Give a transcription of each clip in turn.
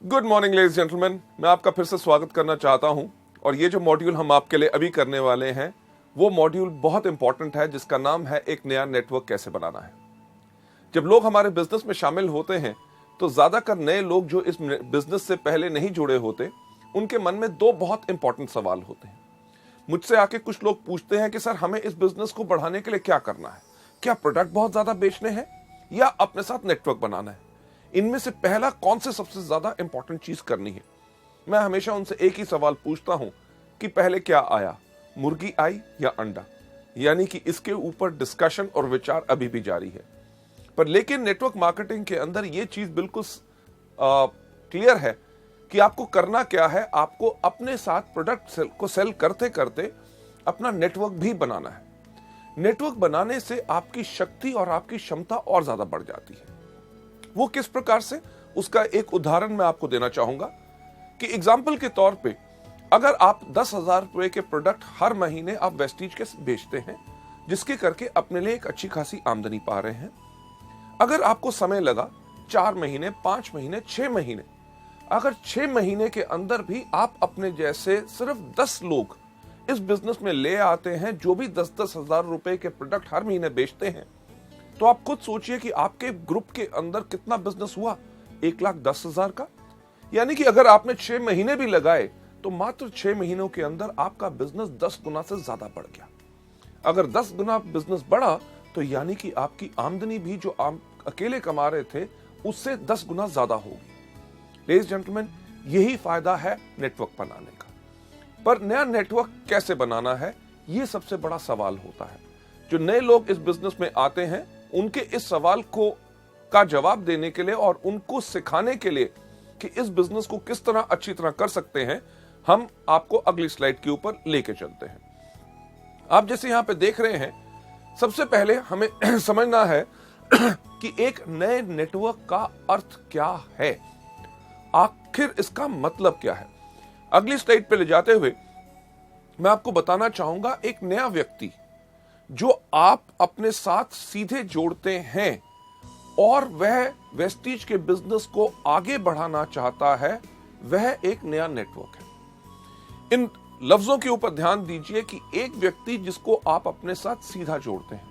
Good morning ladies gentleman, मैं आपका फिर से स्वागत करना चाहता हूं। और ये जो मॉड्यूल हम आपके लिए अभी करने वाले हैं वो मॉड्यूल बहुत इंपॉर्टेंट है, जिसका नाम है एक नया नेटवर्क कैसे बनाना है। जब लोग हमारे बिजनेस में शामिल होते हैं तो ज्यादातर नए लोग जो इस बिजनेस से पहले नहीं जुड़े होते, उनके मन में दो बहुत इंपॉर्टेंट सवाल होते हैं। मुझसे आके कुछ लोग पूछते हैं कि सर हमें इस बिजनेस को बढ़ाने के लिए क्या करना है, क्या प्रोडक्ट बहुत ज्यादा बेचने हैं या अपने साथ नेटवर्क बनाना है, इनमें से पहला कौन से सबसे ज्यादा इंपॉर्टेंट चीज करनी है। मैं हमेशा उनसे एक ही सवाल पूछता हूं कि पहले क्या आया, मुर्गी आई या अंडा। यानी कि इसके ऊपर डिस्कशन और विचार अभी भी जारी है। पर लेकिन नेटवर्क मार्केटिंग के अंदर यह चीज बिल्कुल क्लियर है कि आपको करना क्या है। आपको अपने साथ प्रोडक्ट को सेल करते करते अपना नेटवर्क भी बनाना है। नेटवर्क बनाने से आपकी शक्ति और आपकी क्षमता और ज्यादा बढ़ जाती है। वो किस प्रकार से, उसका एक उदाहरण मैं आपको देना चाहूंगा कि एग्जाम्पल के तौर पे अगर आप 10,000 रुपए के प्रोडक्ट हर महीने आप वेस्टीज के बेचते हैं, जिसके करके अपने लिए एक अच्छी खासी आमदनी पा रहे हैं। अगर आपको समय लगा 4 महीने, 5 महीने, 6 महीने, अगर 6 महीने के अंदर भी आप अपने जैसे सिर्फ 10 लोग इस बिजनेस में ले आते हैं जो भी 10-10 हजार रुपए के प्रोडक्ट हर महीने बेचते हैं, तो आप खुद सोचिए कि आपके ग्रुप के अंदर कितना बिजनेस हुआ, 1,10,000 का। यानी कि अगर आपने 6 महीने भी लगाए तो मात्र 6 महीनों के अंदर आपका बिजनेस 10 गुना से ज्यादा बढ़ गया। अगर 10 गुना बिजनेस बढ़ा तो यानी कि आपकी आमदनी भी जो आप अकेले कमा रहे थे उससे 10 गुना ज्यादा होगी। लेडीज जेंटलमैन, यही फायदा है नेटवर्क बनाने का। पर नया नेटवर्क कैसे बनाना है, यह सबसे बड़ा सवाल होता है। जो नए लोग इस बिजनेस में आते हैं उनके इस सवाल का जवाब देने के लिए और उनको सिखाने के लिए कि इस बिजनेस को किस तरह अच्छी तरह कर सकते हैं, हम आपको अगली स्लाइड के ऊपर लेके चलते हैं। आप जैसे यहां पे देख रहे हैं, सबसे पहले हमें समझना है कि एक नए नेटवर्क का अर्थ क्या है, आखिर इसका मतलब क्या है। अगली स्लाइड पे ले जाते हुए मैं आपको बताना चाहूंगा, एक नया व्यक्ति जो आप अपने साथ सीधे जोड़ते हैं और वह वेस्टीज के बिजनेस को आगे बढ़ाना चाहता है, वह एक नया नेटवर्क है। इन लफ्जों के ऊपर ध्यान दीजिए कि एक व्यक्ति जिसको आप अपने साथ सीधा जोड़ते हैं,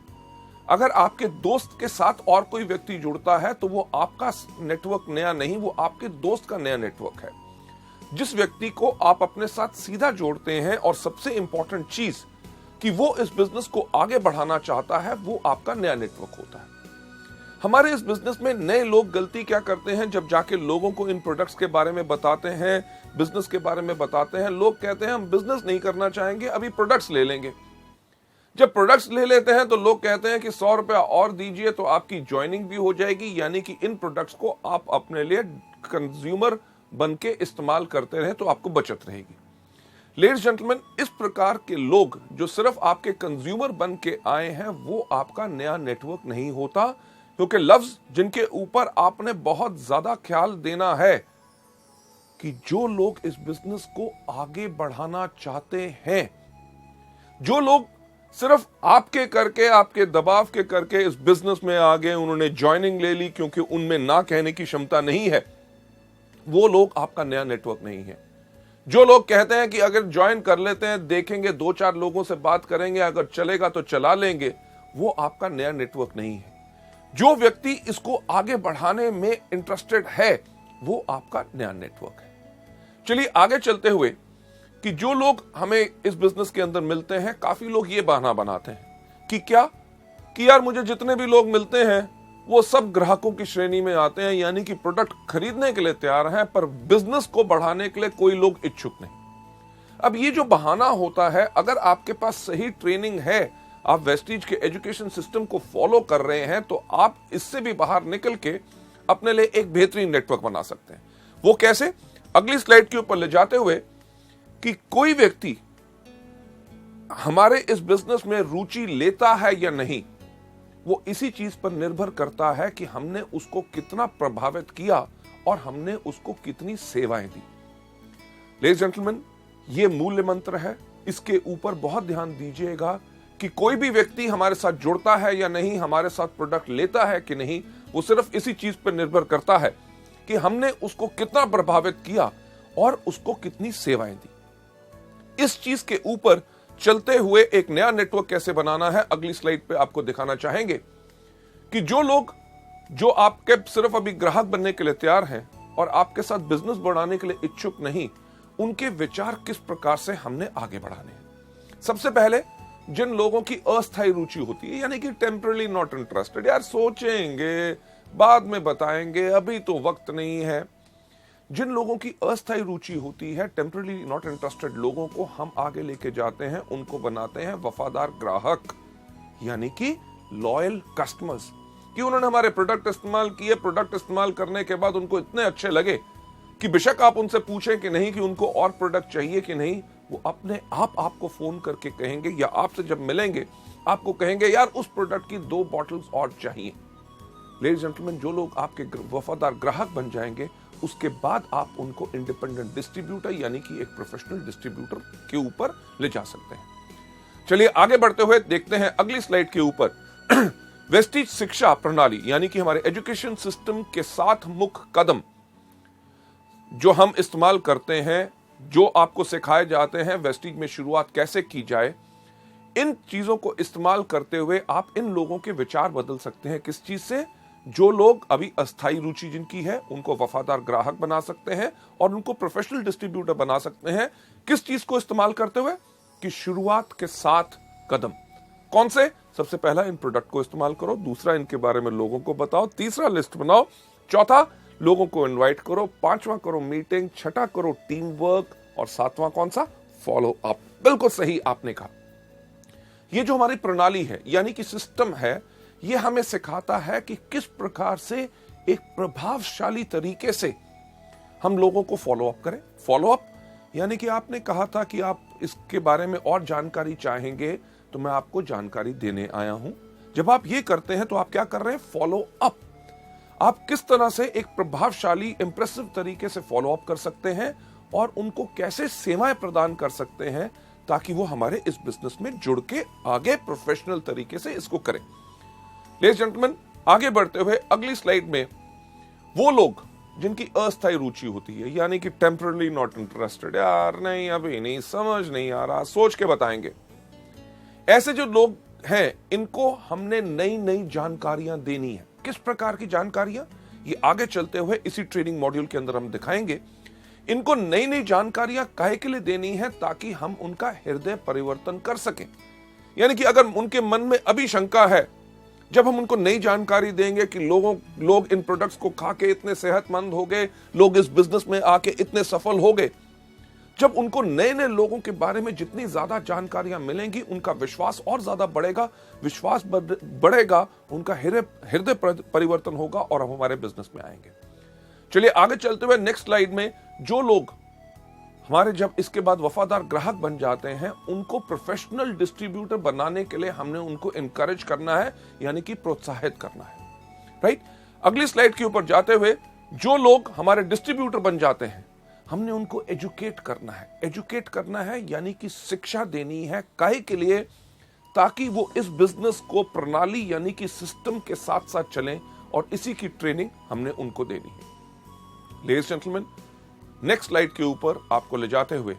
अगर आपके दोस्त के साथ और कोई व्यक्ति जुड़ता है तो वो आपका नेटवर्क नया नहीं, वो आपके दोस्त का नया नेटवर्क है। जिस व्यक्ति को आप अपने साथ सीधा जोड़ते हैं और सबसे इंपॉर्टेंट चीज कि वो इस बिजनेस को आगे बढ़ाना चाहता है, वो आपका नया नेटवर्क होता है। हमारे इस बिजनेस में नए लोग गलती क्या करते हैं, जब जाके लोगों को इन प्रोडक्ट्स के बारे में बताते हैं, बिजनेस के बारे में बताते हैं, लोग कहते हैं हम बिजनेस नहीं करना चाहेंगे, अभी प्रोडक्ट्स ले लेंगे। जब प्रोडक्ट्स ले लेते हैं तो लोग कहते हैं कि 100 रुपया और दीजिए तो आपकी ज्वाइनिंग भी हो जाएगी। यानी कि इन प्रोडक्ट्स को आप अपने लिए कंज्यूमर बन के इस्तेमाल करते रहे तो आपको बचत रहेगी। लेडीज जेंटलमैन, इस प्रकार के लोग जो सिर्फ आपके कंज्यूमर बन के आए हैं, वो आपका नया नेटवर्क नहीं होता। क्योंकि लफ्ज जिनके ऊपर आपने बहुत ज्यादा ख्याल देना है कि जो लोग इस बिजनेस को आगे बढ़ाना चाहते हैं, जो लोग सिर्फ आपके करके, आपके दबाव के करके इस बिजनेस में आ गए, उन्होंने ज्वाइनिंग ले ली क्योंकि उनमें ना कहने की क्षमता नहीं है, वो लोग आपका नया नेटवर्क नहीं है। जो लोग कहते हैं कि अगर ज्वाइन कर लेते हैं, देखेंगे, 2-4 लोगों से बात करेंगे, अगर चलेगा तो चला लेंगे, वो आपका नया नेटवर्क नहीं है। जो व्यक्ति इसको आगे बढ़ाने में इंटरेस्टेड है, वो आपका नया नेटवर्क है। चलिए आगे चलते हुए कि जो लोग हमें इस बिजनेस के अंदर मिलते हैं, काफी लोग ये बहाना बनाते हैं कि क्या कि यार मुझे जितने भी लोग मिलते हैं वो सब ग्राहकों की श्रेणी में आते हैं, यानी कि प्रोडक्ट खरीदने के लिए तैयार हैं, पर बिजनेस को बढ़ाने के लिए कोई लोग इच्छुक नहीं। अब ये जो बहाना होता है, अगर आपके पास सही ट्रेनिंग है, आप वेस्टीज के एजुकेशन सिस्टम को फॉलो कर रहे हैं, तो आप इससे भी बाहर निकल के अपने लिए एक बेहतरीन नेटवर्क बना सकते हैं। वो कैसे, अगली स्लाइड के ऊपर ले जाते हुए कि कोई व्यक्ति हमारे इस बिजनेस में रुचि लेता है या नहीं, वो इसी चीज पर निर्भर करता है कि हमने उसको कितना प्रभावित किया और हमने उसको कितनी सेवाएं दी। लेडीज जेंटलमैन, ये मूल्य मंत्र है, इसके ऊपर बहुत ध्यान दीजिएगा कि कोई भी व्यक्ति हमारे साथ जुड़ता है या नहीं, हमारे साथ प्रोडक्ट लेता है कि नहीं, वो सिर्फ इसी चीज पर निर्भर करता है कि हमने उसको कितना प्रभावित किया और उसको कितनी सेवाएं दी। इस चीज के ऊपर चलते हुए एक नया नेटवर्क कैसे बनाना है, अगली स्लाइड पे आपको दिखाना चाहेंगे कि जो लोग जो आपके सिर्फ अभी ग्राहक बनने के लिए तैयार हैं और आपके साथ बिजनेस बढ़ाने के लिए इच्छुक नहीं, उनके विचार किस प्रकार से हमने आगे बढ़ाने हैं। सबसे पहले जिन लोगों की अस्थायी रुचि होती है, यानी कि टेम्पररी नॉट इंटरेस्टेड, यार सोचेंगे बाद में बताएंगे अभी तो वक्त नहीं है, जिन लोगों की अस्थायी रुचि होती है, टेम्पररी नॉट इंटरेस्टेड लोगों को हम आगे लेके जाते हैं, उनको बनाते हैं वफादार ग्राहक, यानी कि लॉयल कस्टमर्स, कि उन्होंने हमारे प्रोडक्ट इस्तेमाल किए, प्रोडक्ट इस्तेमाल करने के बाद उनको इतने अच्छे लगे कि बेशक आप उनसे पूछें कि नहीं कि उनको और प्रोडक्ट चाहिए कि नहीं, वो अपने आप आपको फोन करके कहेंगे या आपसे जब मिलेंगे आपको कहेंगे यार उस प्रोडक्ट की 2 बॉटल्स और चाहिए। लेडीज एंड जेंटलमैन, जो लोग आपके वफादार ग्राहक बन जाएंगे, उसके बाद आप उनको इंडिपेंडेंट डिस्ट्रीब्यूटर यानी कि एक प्रोफेशनल डिस्ट्रीब्यूटर के ऊपर ले जा सकते हैं। चलिए आगे बढ़ते हुए देखते हैं अगली स्लाइड के ऊपर वेस्टीज शिक्षा प्रणाली यानी कि हमारे एजुकेशन सिस्टम के 7 मुख्य कदम जो हम इस्तेमाल करते हैं, जो आपको सिखाए जाते हैं, वेस्टीज में शुरुआत कैसे की जाए। इन चीजों को इस्तेमाल करते हुए आप इन लोगों के विचार बदल सकते हैं। किस चीज से? जो लोग अभी अस्थायी रुचि जिनकी है उनको वफादार ग्राहक बना सकते हैं और उनको प्रोफेशनल डिस्ट्रीब्यूटर बना सकते हैं। किस चीज को इस्तेमाल करते हुए? कि शुरुआत के 7 कदम कौन से? सबसे पहला, इन प्रोडक्ट को इस्तेमाल करो। दूसरा, इनके बारे में लोगों को बताओ। तीसरा, लिस्ट बनाओ। चौथा, लोगों को इनवाइट करो। 5वां, करो मीटिंग। 6ठा, करो टीम वर्क। और 7वां कौन सा? Follow up. बिल्कुल सही आपने कहा। ये जो हमारी प्रणाली है यानी कि सिस्टम है, ये हमें सिखाता है कि किस प्रकार से एक प्रभावशाली तरीके से हम लोगों को फॉलो अप करें। फॉलो अप यानी कि आपने कहा था कि आप इसके बारे में और जानकारी चाहेंगे, तो मैं आपको जानकारी देने आया हूं। जब आप ये करते हैं तो आप क्या कर रहे हैं? Follow up. आप किस तरह से एक प्रभावशाली इंप्रेसिव तरीके से फॉलो अप कर सकते हैं और उनको कैसे सेवाएं प्रदान कर सकते हैं ताकि वो हमारे इस बिजनेस में जुड़ के आगे प्रोफेशनल तरीके से इसको करें। लेडीज जेंटलमैन, आगे बढ़ते हुए अगली स्लाइड में वो लोग जिनकी अस्थायी रुचि होती है यानी कि टेम्पररी नॉट इंटरेस्टेड, यार नहीं अभी नहीं, समझ नहीं आ रहा, सोच के बताएंगे, ऐसे जो लोग हैं इनको हमने नई नई जानकारियां देनी है। किस प्रकार की जानकारियां? ये आगे चलते हुए इसी ट्रेनिंग मॉड्यूल के अंदर हम दिखाएंगे। इनको नई नई जानकारियां काहे के लिए देनी है? ताकि हम उनका हृदय परिवर्तन कर सकें। यानी कि अगर उनके मन में अभी शंका है, जब हम उनको नई जानकारी देंगे कि लोग इन प्रोडक्ट्स को खा के इतने सेहतमंद हो गए, लोग इस बिजनेस में आके इतने सफल हो गए, जब उनको नए नए लोगों के बारे में जितनी ज्यादा जानकारियां मिलेंगी, उनका विश्वास और ज्यादा बढ़ेगा। विश्वास बढ़ेगा, उनका हृदय परिवर्तन होगा और हम हमारे बिजनेस में आएंगे। चलिए आगे चलते हुए नेक्स्ट स्लाइड में, जो लोग हमारे जब इसके बाद वफादार ग्राहक बन जाते हैं, उनको प्रोफेशनल डिस्ट्रीब्यूटर बनाने के लिए हमने उनको इनकरेज करना है यानी कि प्रोत्साहित करना है। राइट? अगली स्लाइड के ऊपर जाते हुए, जो लोग हमारे डिस्ट्रीब्यूटर बन जाते हैं, हमने उनको एजुकेट करना है। एजुकेट करना है यानी कि शिक्षा देनी है। काहे के लिए? ताकि वो इस बिजनेस को प्रणाली यानी कि सिस्टम के साथ साथ चलें, और इसी की ट्रेनिंग हमने उनको देनी है। लेडीज जेंटलमैन, नेक्स्ट स्लाइड के ऊपर आपको ले जाते हुए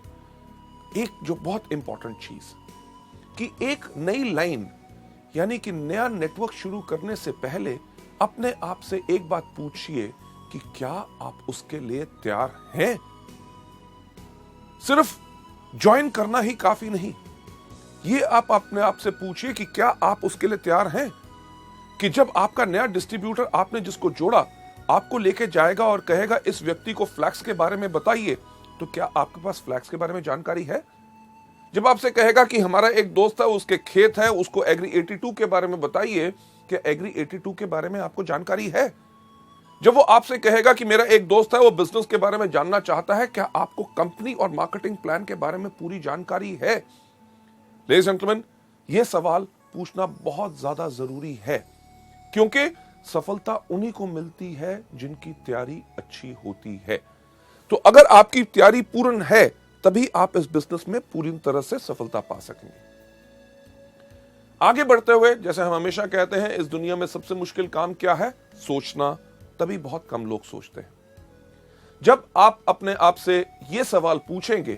एक जो बहुत इंपॉर्टेंट चीज, कि एक नई लाइन यानी कि नया नेटवर्क शुरू करने से पहले अपने आप से एक बात पूछिए कि क्या आप उसके लिए तैयार हैं? सिर्फ ज्वाइन करना ही काफी नहीं, ये आप अपने आप से पूछिए कि क्या आप उसके लिए तैयार हैं? कि जब आपका नया डिस्ट्रीब्यूटर, आपने जिसको जोड़ा, आपको लेके जाएगा और कहेगा इस व्यक्ति को फ्लैक्स के बारे में बताइए, तो क्या आपके पास फ्लैक्स के बारे में जानकारी है? जब आपसे कहेगा कि हमारा एक दोस्त है, उसके खेत है, उसको एग्री 82 के बारे में बताइए, क्या एग्री 82 के बारे में आपको जानकारी है? जब वो आपसे कहेगा कि मेरा एक दोस्त है, वो बिजनेस के बारे में जानना चाहता है, क्या आपको कंपनी और मार्केटिंग प्लान के बारे में पूरी जानकारी है? लेडीज एंड जेंटलमैन, ये सवाल पूछना बहुत ज्यादा जरूरी है, क्योंकि सफलता उन्हीं को मिलती है जिनकी तैयारी अच्छी होती है। तो अगर आपकी तैयारी पूर्ण है, तभी आप इस बिजनेस में पूरी तरह से सफलता पा सकेंगे। आगे बढ़ते हुए, जैसे हम हमेशा कहते हैं, इस दुनिया में सबसे मुश्किल काम क्या है? सोचना। तभी बहुत कम लोग सोचते हैं। जब आप अपने आप से ये सवाल पूछेंगे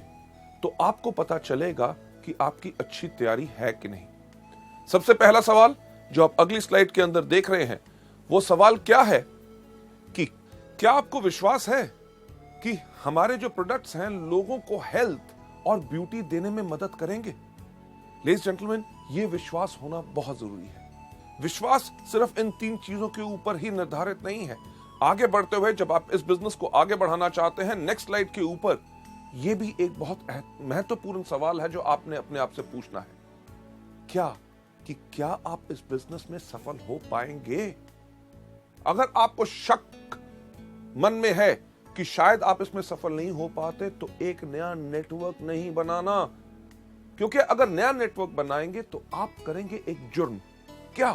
तो आपको पता चलेगा कि आपकी अच्छी तैयारी है कि नहीं। सबसे पहला सवाल जो आप अगली स्लाइड के अंदर देख रहे हैं, वो सवाल क्या है कि क्या आपको विश्वास है कि हमारे जो प्रोडक्ट्स हैं लोगों को हेल्थ और ब्यूटी देने में मदद करेंगे। लेडीज जेंटलमैन, ये विश्वास होना बहुत जरूरी है। विश्वास सिर्फ इन 3 चीजों के ऊपर ही निर्धारित नहीं है। आगे बढ़ते हुए जब आप इस बिजनेस को आगे बढ़ाना चाहते हैं, नेक्स्ट स्लाइड के ऊपर यह भी एक बहुत महत्वपूर्ण सवाल है जो आपने अपने आप से पूछना है, क्या आप इस बिजनेस में सफल हो पाएंगे। अगर आपको शक मन में है कि शायद आप इसमें सफल नहीं हो पाते, तो एक नया नेटवर्क नहीं बनाना, क्योंकि अगर नया नेटवर्क बनाएंगे तो आप करेंगे एक जुर्म। क्या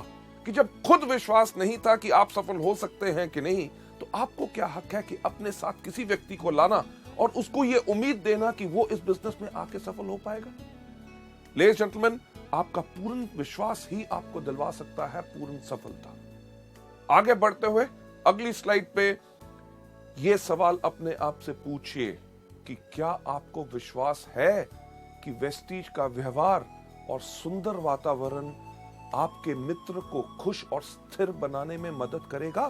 कि जब खुद विश्वास नहीं था कि आप सफल हो सकते हैं कि नहीं, तो आपको क्या हक है कि अपने साथ किसी व्यक्ति को लाना और उसको यह उम्मीद देना कि वो इस बिजनेस में आके सफल हो पाएगा। लेडीज जेंटलमैन, आपका पूर्ण विश्वास ही आपको दिलवा सकता है पूर्ण सफलता। आगे बढ़ते हुए अगली स्लाइड पे यह सवाल अपने आप से पूछिए कि क्या आपको विश्वास है कि वेस्टीज का व्यवहार और सुंदर वातावरण आपके मित्र को खुश और स्थिर बनाने में मदद करेगा।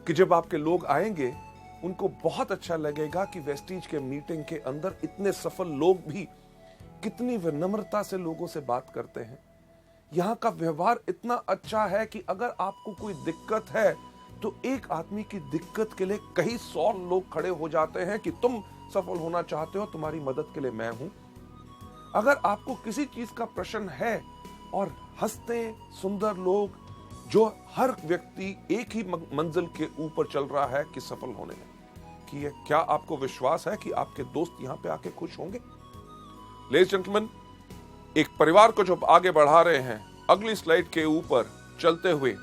कि जब आपके लोग आएंगे उनको बहुत अच्छा लगेगा कि वेस्टीज के मीटिंग के अंदर इतने सफल लोग भी कितनी विनम्रता से लोगों से बात करते हैं। यहां का व्यवहार इतना अच्छा है कि अगर आपको कोई दिक्कत है तो एक आदमी की दिक्कत के लिए कई 100 लोग खड़े हो जाते हैं कि तुम सफल होना चाहते हो, तुम्हारी मदद के लिए मैं हूं। अगर आपको किसी चीज का प्रश्न है और हंसते सुंदर लोग, जो हर व्यक्ति एक ही मंजिल के ऊपर चल रहा है कि सफल होने में, कि क्या आपको विश्वास है कि आपके दोस्त यहां पे आके खुश होंगे। लेडीज जेंटलमैन, एक परिवार को जो आगे बढ़ा रहे हैं, अगली स्लाइड के ऊपर चलते हुए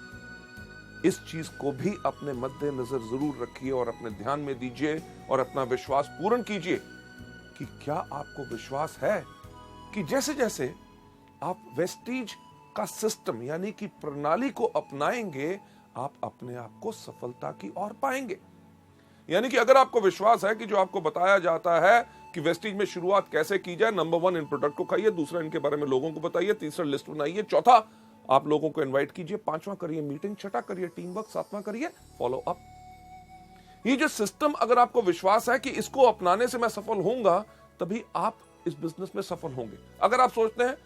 इस चीज को भी अपने मद्देनजर जरूर रखिए और अपने ध्यान में दीजिए और अपना विश्वास पूर्ण कीजिए कि क्या आपको विश्वास है कि जैसे जैसे आप वेस्टीज का सिस्टम यानी कि प्रणाली को अपनाएंगे, आप अपने आप को सफलता की ओर पाएंगे। यानी कि अगर आपको विश्वास है कि जो आपको बताया जाता है कि वेस्टीज में शुरुआत कैसे की जाए, नंबर 1 इन प्रोडक्ट को खाइए, दूसरा इनके बारे में लोगों को बताइए, तीसरा लिस्ट बनाइए, चौथा आप लोगों को इनवाइट कीजिए, 5वां करिए मीटिंग, 6वां करिए टीम वर्क, 7वां करिए फॉलो अप। ये जो सिस्टम अगर आपको विश्वास है कि इसको अपनाने से मैं सफल होऊंगा, तभी आप इस बिजनेस में सफल होंगे। अगर आप सोचते हैं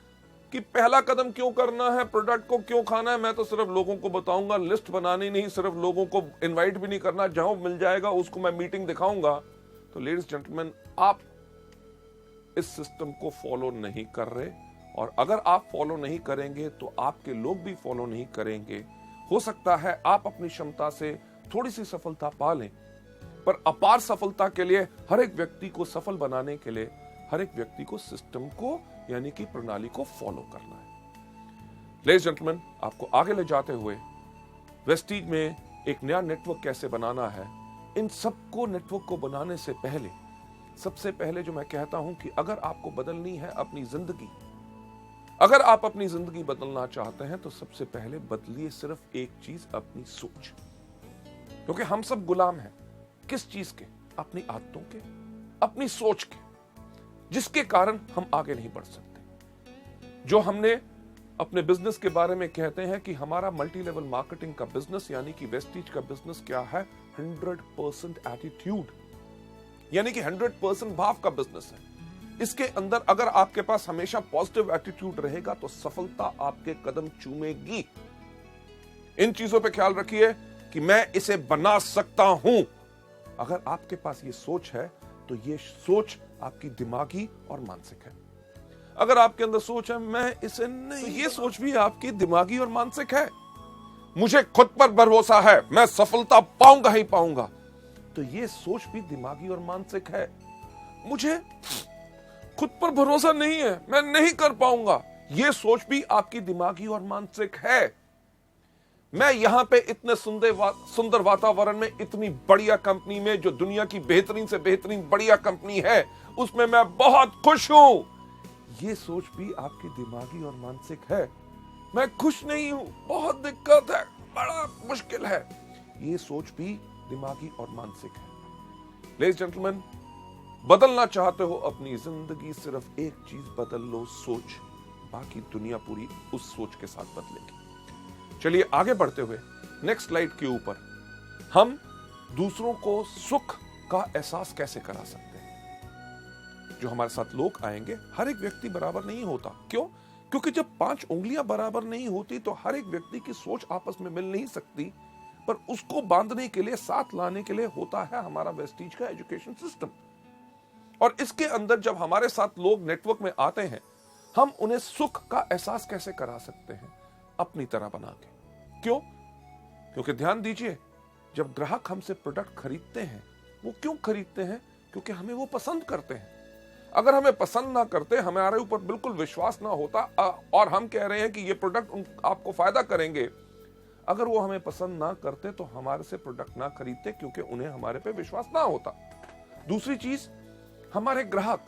कि पहला कदम क्यों करना है, प्रोडक्ट को क्यों खाना है, मैं तो सिर्फ लोगों को बताऊंगा, लिस्ट बनानी नहीं, सिर्फ लोगों को इनवाइट भी नहीं करना, जहां मिल जाएगा उसको मैं मीटिंग दिखाऊंगा, तो लेडीज जेंटलमैन, आप इस सिस्टम को फॉलो नहीं कर रहे। और अगर आप फॉलो नहीं करेंगे तो आपके लोग भी फॉलो नहीं करेंगे। हो सकता है आप अपनी क्षमता से थोड़ी सी सफलता पा लें, पर अपार सफलता के लिए हर एक व्यक्ति को सफल बनाने के लिए हर एक व्यक्ति को सिस्टम को यानी कि प्रणाली को फॉलो करना है। लेडीज जेंटलमैन, आपको आगे ले जाते हुए वेस्टीज में एक नया नेटवर्क कैसे बनाना है, इन सबको नेटवर्क को बनाने से पहले सबसे पहले जो मैं कहता हूं कि अगर आपको बदलनी है अपनी जिंदगी, अगर आप अपनी जिंदगी बदलना चाहते हैं, तो सबसे पहले बदलिए सिर्फ एक चीज, अपनी सोच। क्योंकि हम सब गुलाम हैं किस चीज के? अपनी आदतों के, अपनी सोच के, जिसके कारण हम आगे नहीं बढ़ सकते। जो हमने अपने बिजनेस के बारे में कहते हैं कि हमारा मल्टी लेवल मार्केटिंग का बिजनेस यानी कि वेस्टीज का बिजनेस क्या है? 100% एटीट्यूड, यानी कि 100% भाव का बिजनेस है। इसके अंदर अगर आपके पास हमेशा पॉजिटिव एटीट्यूड रहेगा तो सफलता आपके कदम चूमेगी। इन चीजों पे ख्याल रखिए कि मैं इसे बना सकता हूं। अगर आपके पास ये सोच है तो ये सोच आपकी दिमागी और मानसिक है। अगर आपके अंदर सोच है मैं इसे नहीं, तो ये सोच भी आपकी दिमागी और मानसिक है। मुझे खुद पर भरोसा है, मैं सफलता पाऊंगा ही पाऊंगा, तो ये सोच भी दिमागी और मानसिक है। मुझे खुद पर भरोसा नहीं है, मैं नहीं कर पाऊंगा, यह सोच भी आपकी दिमागी और मानसिक है। मैं यहां पे इतने सुंदर वातावरण में, इतनी बढ़िया कंपनी में, जो दुनिया की बेहतरीन से बेहतरीन बढ़िया कंपनी है, उसमें मैं बहुत खुश हूं, यह सोच भी आपकी दिमागी और मानसिक है। मैं खुश नहीं हूं, बहुत दिक्कत है, बड़ा मुश्किल है, यह सोच भी दिमागी और मानसिक है। लेडीज जेंटलमैन, बदलना चाहते हो अपनी जिंदगी, सिर्फ एक चीज बदल लो, सोच। बाकी दुनिया पूरी उस सोच के साथ बदलेगी। चलिए आगे बढ़ते हुए नेक्स्ट स्लाइड के ऊपर हम दूसरों को सुख का एहसास कैसे करा सकते हैं। जो हमारे साथ लोग आएंगे, हर एक व्यक्ति बराबर नहीं होता। क्यों? क्योंकि जब 5 उंगलियां बराबर नहीं होती तो हर एक व्यक्ति की सोच आपस में मिल नहीं सकती, पर उसको बांधने के लिए, साथ लाने के लिए होता है हमारा वेस्टीज का एजुकेशन सिस्टम। और इसके अंदर जब हमारे साथ लोग नेटवर्क में आते हैं, हम उन्हें सुख का एहसास कैसे करा सकते हैं? अपनी तरह बना के। क्यों? क्योंकि ध्यान दीजिए, जब ग्राहक हमसे प्रोडक्ट खरीदते हैं, वो क्यों खरीदते हैं? क्योंकि हमें वो पसंद करते हैं। अगर हमें पसंद ना करते, हमारे ऊपर बिल्कुल विश्वास ना होता और हम कह रहे हैं कि ये प्रोडक्ट आपको फायदा करेंगे, अगर वो हमें पसंद ना करते तो हमारे से प्रोडक्ट ना खरीदते, क्योंकि उन्हें हमारे पे विश्वास ना होता। दूसरी चीज, हमारे ग्राहक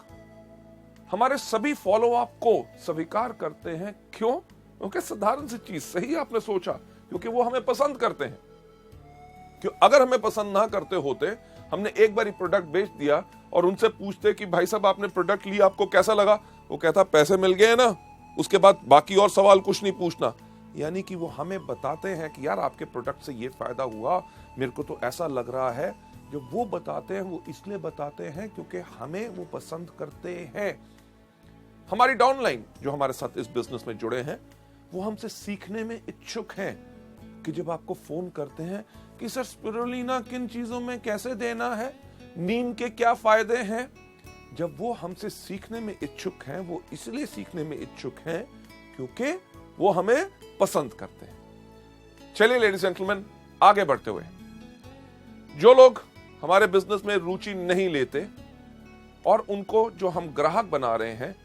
हमारे सभी फॉलो अप को स्वीकार करते हैं। क्यों? क्योंकि साधारण सी चीज, सही आपने सोचा, क्योंकि वो हमें पसंद करते हैं। क्यों? अगर हमें पसंद ना करते होते, हमने एक बार ही प्रोडक्ट बेच दिया और उनसे पूछते कि भाई साहब आपने प्रोडक्ट लिया, आपको कैसा लगा? वो कहता पैसे मिल गए ना, उसके बाद बाकी और सवाल कुछ नहीं पूछना। यानी कि वो हमें बताते हैं कि यार आपके प्रोडक्ट से ये फायदा हुआ, मेरे को तो ऐसा लग रहा है। जो वो बताते हैं वो इसलिए बताते हैं क्योंकि हमें वो पसंद करते हैं। हमारी डाउनलाइन जो हमारे साथ इस बिजनेस में जुड़े हैं, वो हमसे सीखने में इच्छुक हैं कि जब आपको फोन करते हैं कि सर स्पिरुलिना किन चीजों में कैसे देना है, नीम के क्या फायदे हैं, जब वो हमसे सीखने में इच्छुक हैं, वो इसलिए सीखने में इच्छुक हैं क्योंकि वो हमें पसंद करते हैं। चलिए लेडीज जेंटलमैन, आगे बढ़ते हुए, जो लोग हमारे बिजनेस में रुचि नहीं लेते और उनको जो हम ग्राहक बना रहे हैं,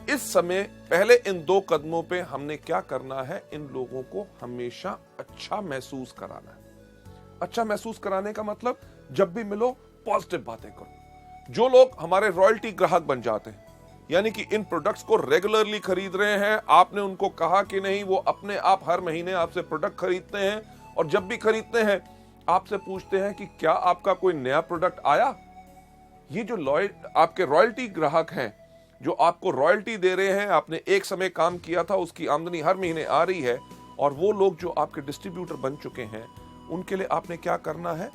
इस समय पहले इन 2 कदमों पे हमने क्या करना है? इन लोगों को हमेशा अच्छा महसूस कराना है। अच्छा महसूस कराने का मतलब, जब भी मिलो पॉजिटिव बातें करो। जो लोग हमारे रॉयल्टी ग्राहक बन जाते हैं, यानी कि इन प्रोडक्ट्स को रेगुलरली खरीद रहे हैं, आपने उनको कहा कि नहीं, वो अपने आप हर महीने आपसे प्रोडक्ट खरीदते हैं और जब भी खरीदते हैं आपसे पूछते हैं कि क्या आपका कोई नया प्रोडक्ट आया। ये जो आपके रॉयल्टी ग्राहक हैं, जो आपको रॉयल्टी दे रहे हैं, आपने एक समय काम किया था, उसकी आमदनी हर महीने आ रही है, और वो लोग जो आपके डिस्ट्रीब्यूटर बन चुके हैं, उनके लिए आपने क्या करना है?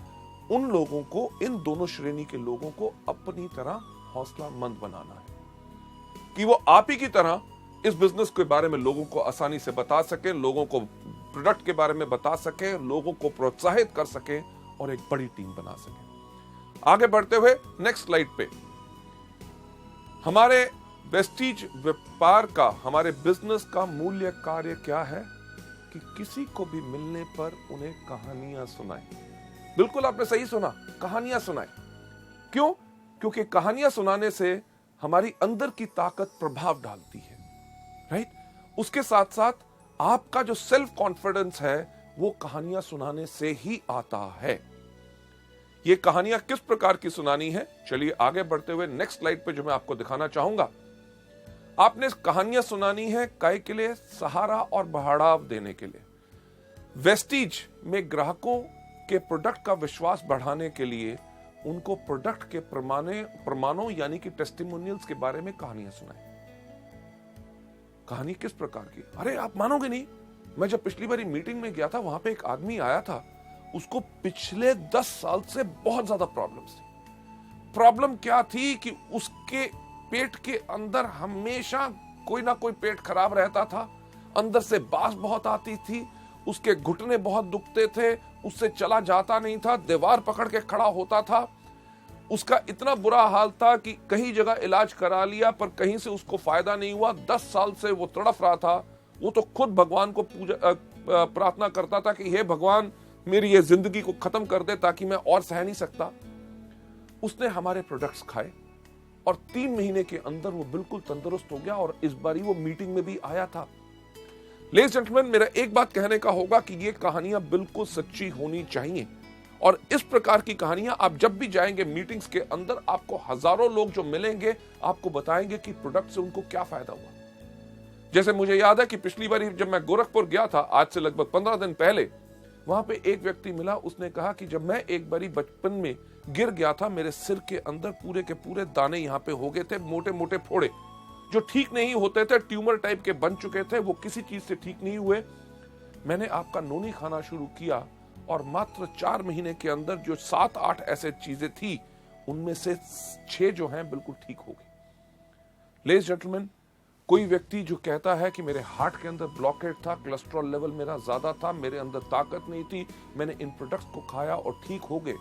उन लोगों को, इन दोनों श्रेणी के लोगों को अपनी तरह हौसलामंद बनाना है कि वो आप ही की तरह इस बिजनेस के बारे में लोगों को आसानी से बता सकें, लोगों को प्रोडक्ट के बारे में बता सकें, लोगों को प्रोत्साहित कर सकें और एक बड़ी टीम बना सकें। आगे बढ़ते हुए नेक्स्ट स्लाइड पे, हमारे वेस्टीज व्यापार का, हमारे बिजनेस का मूल्य कार्य क्या है? कि किसी को भी मिलने पर उन्हें कहानियां सुनाएं। बिल्कुल आपने सही सुना, कहानियां सुनाएं। क्यों? क्योंकि कहानियां सुनाने से हमारी अंदर की ताकत प्रभाव डालती है, राइट? उसके साथ साथ आपका जो सेल्फ कॉन्फिडेंस है, वो कहानियां सुनाने से ही आता है। ये कहानियां किस प्रकार की सुनानी है? चलिए आगे बढ़ते हुए नेक्स्ट स्लाइड पे जो मैं आपको दिखाना चाहूंगा, आपने कहानियां सुनानी है काहे के लिए? सहारा और बढ़ावा देने के लिए। वेस्टीज में ग्राहकों के प्रोडक्ट का विश्वास बढ़ाने के लिए उनको प्रोडक्ट के प्रमाणों यानी कि टेस्टिमोनियल्स के बारे में कहानियां सुनाएं। कहानी किस प्रकार की? अरे आप मानोगे नहीं, मैं जब पिछली बारी मीटिंग में गया था, वहां पे एक आदमी आया था, उसको पिछले 10 साल से बहुत ज्यादा प्रॉब्लम्स थी। प्रॉब्लम क्या थी कि उसके पेट के अंदर हमेशा कोई ना कोई पेट खराब रहता था, अंदर से बास बहुत आती थी, उसके घुटने बहुत दुखते थे, उससे चला जाता नहीं था, दीवार पकड़ के खड़ा होता था। उसका इतना बुरा हाल था कि कई जगह इलाज करा लिया पर कहीं से उसको फायदा नहीं हुआ। 10 साल से वो तड़फ रहा था। वो तो खुद भगवान को प्रार्थना करता था कि हे भगवान, मेरी ये जिंदगी को खत्म कर दे ताकि मैं और सह नहीं सकता। उसने हमारे प्रोडक्ट्स खाए और 3 महीने के अंदर वो बिल्कुल तंदुरुस्त हो गया और इस बारी वो मीटिंग में भी आया था। लेडीज जेंटलमैन, मेरा एक बात कहने का होगा कि ये कहानियां बिल्कुल सच्ची होनी चाहिए और इस प्रकार की कहानियां आप जब भी जाएंगे मीटिंग्स के अंदर, आपको हजारों लोग जो मिलेंगे आपको बताएंगे कि प्रोडक्ट से उनको क्या फायदा हुआ। जैसे मुझे याद है कि पिछली बार जब मैं गोरखपुर गया था, आज से लगभग 15 दिन पहले, वहां पे एक व्यक्ति मिला, उसने कहा कि जब मैं एक बारी बचपन में गिर गया था, मेरे सिर के अंदर पूरे के पूरे दाने यहाँ पे हो गए थे, मोटे मोटे फोड़े जो ठीक नहीं होते थे, ट्यूमर टाइप के बन चुके थे, वो किसी चीज से ठीक नहीं हुए। मैंने आपका नोनी खाना शुरू किया और मात्र 4 महीने के अंदर जो 7-8 ऐसे चीजें थी, उनमें से 6 जो हैं बिल्कुल ठीक हो गई। लेडीज जेंटलमैन, कोई व्यक्ति जो कहता है कि मेरे हार्ट के अंदर ब्लॉकेट था, कोलेस्ट्रॉल लेवल मेरा ज्यादा था, मेरे अंदर ताकत नहीं थी, मैंने इन प्रोडक्ट्स को खाया और ठीक हो गए।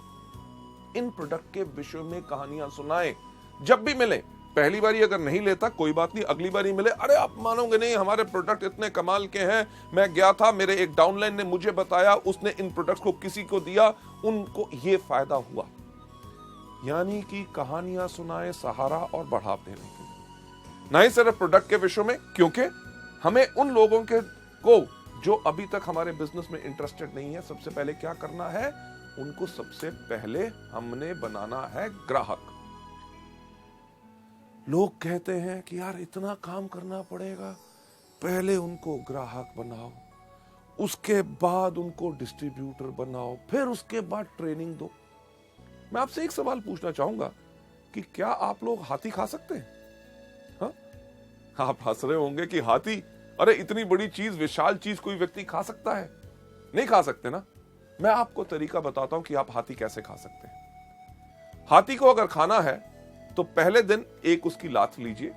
इन प्रोडक्ट के विषय में कहानियां सुनाएं। जब भी मिले, पहली बारी अगर नहीं लेता कोई बात नहीं, अगली बारी मिले, अरे आप मानोगे नहीं, हमारे प्रोडक्ट इतने कमाल के हैं, मैं गया था, मेरे एक डाउनलाइन ने मुझे बताया, उसने इन प्रोडक्ट्स को किसी को दिया, उनको ये फायदा हुआ। यानी कि कहानियां सुनाएं सहारा और बढ़ाव देने के लिए, ना ही सिर्फ प्रोडक्ट के विषय में, क्योंकि हमें उन लोगों के को जो अभी तक हमारे बिजनेस में इंटरेस्टेड नहीं है, सबसे पहले क्या करना है, उनको सबसे पहले हमने बनाना है ग्राहक। लोग कहते हैं कि यार इतना काम करना पड़ेगा, पहले उनको ग्राहक बनाओ, उसके बाद उनको डिस्ट्रीब्यूटर बनाओ, फिर उसके बाद ट्रेनिंग दो। मैं आपसे एक सवाल पूछना चाहूंगा कि क्या आप लोग हाथी खा सकते हैं? हाँ? आप हंस रहे होंगे कि हाथी, अरे इतनी बड़ी चीज, विशाल चीज कोई व्यक्ति खा सकता है? नहीं खा सकते ना। मैं आपको तरीका बताता हूं कि आप हाथी कैसे खा सकते हैं। हाथी को अगर खाना है तो पहले दिन एक उसकी लात लीजिए,